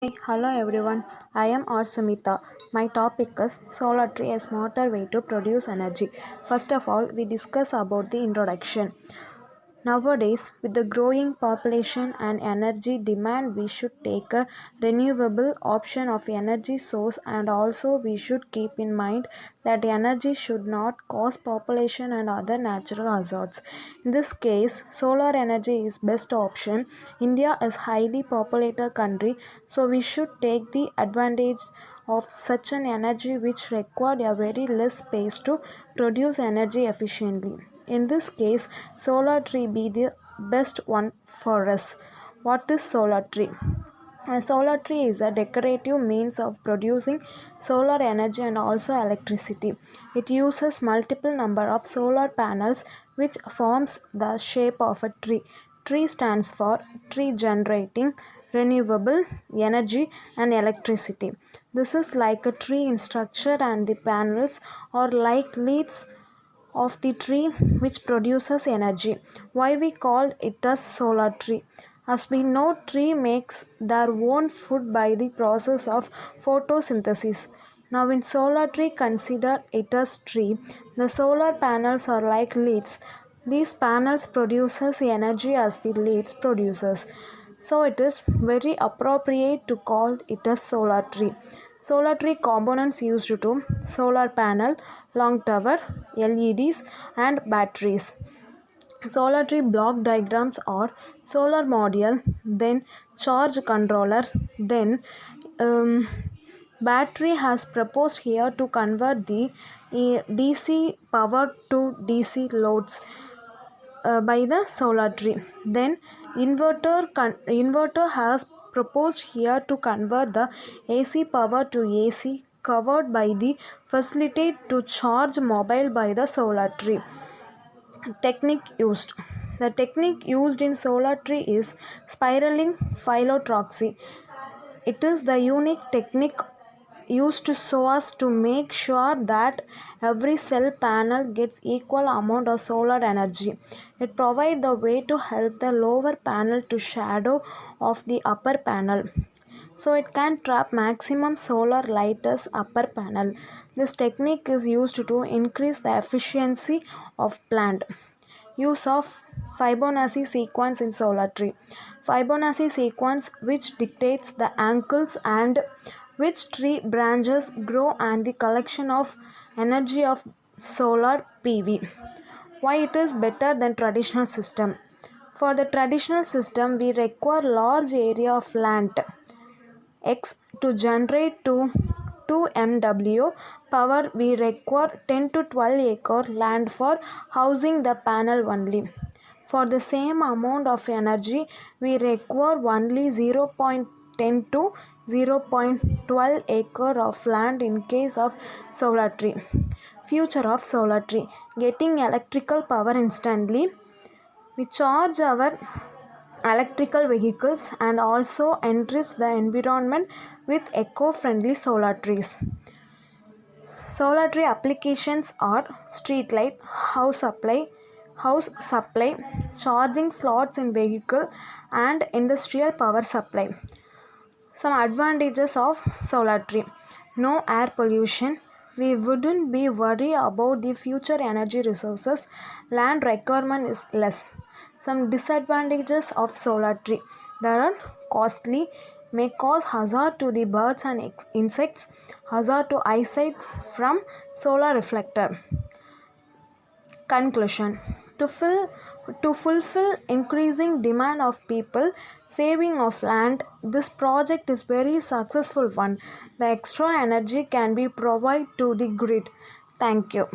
Hey, hello everyone. I am R. Sumita. My topic is solar tree, a smarter way to produce energy. First of all, we discuss about the introduction. Nowadays, with the growing population and energy demand, we should take a renewable option of energy source, and also we should keep in mind that energy should not cause population and other natural hazards. In this case, solar energy is best option. India is highly populated country, so we should take the advantage of such an energy which required a very less space to produce energy efficiently. In this case, solar tree be the best one for us. What is solar tree? A solar tree is a decorative means of producing solar energy and also electricity. It uses multiple number of solar panels which forms the shape of a tree. Tree stands for tree generating renewable energy and electricity. This is like a tree in structure, and the panels are like leaves of the tree which produces energy. Why we call it a solar tree? As we know, tree makes their own food by the process of photosynthesis. Now in solar tree, consider it as tree. The solar panels are like leaves. These panels produces energy as the leaves produces. So it is very appropriate to call it a solar tree. Solar tree components used to solar panel, long tower, LEDs and batteries. Solar tree block diagrams are solar module, then charge controller, then battery has proposed here to convert the DC power to DC loads by the solar tree. Then inverter has proposed here to convert the AC power to AC covered by the facility to charge mobile by the solar tree. Technique used. The technique used in solar tree is spiraling phyllotroxy. It is the unique technique used so as to make sure that every cell panel gets equal amount of solar energy. It provides the way to help the lower panel to shadow of the upper panel, so it can trap maximum solar light as upper panel. This technique is used to increase the efficiency of plant. Use of Fibonacci sequence in solar tree. Fibonacci sequence, which dictates the angles and which tree branches grow and the collection of energy of solar PV. Why it is better than traditional system? For the traditional system, we require large area of land X to generate to 2 MW power. We require 10 to 12 acre land for housing the panel only. For the same amount of energy, we require only 0.10 to 0.12 acre of land in case of solar tree. Future of solar tree: getting electrical power instantly. We charge our electrical vehicles and also enrich the environment with eco-friendly solar trees. Solar tree applications are street light, house supply, charging slots in vehicle and industrial power supply. Some advantages of solar tree: no air pollution. We wouldn't be worried about the future energy resources. Land requirement is less. Some disadvantages of solar tree: they are costly, may cause hazard to the birds and insects, hazard to eyesight from solar reflector. Conclusion: to fulfill increasing demand of people, saving of land, this project is very successful one. The extra energy can be provided to the grid. Thank you.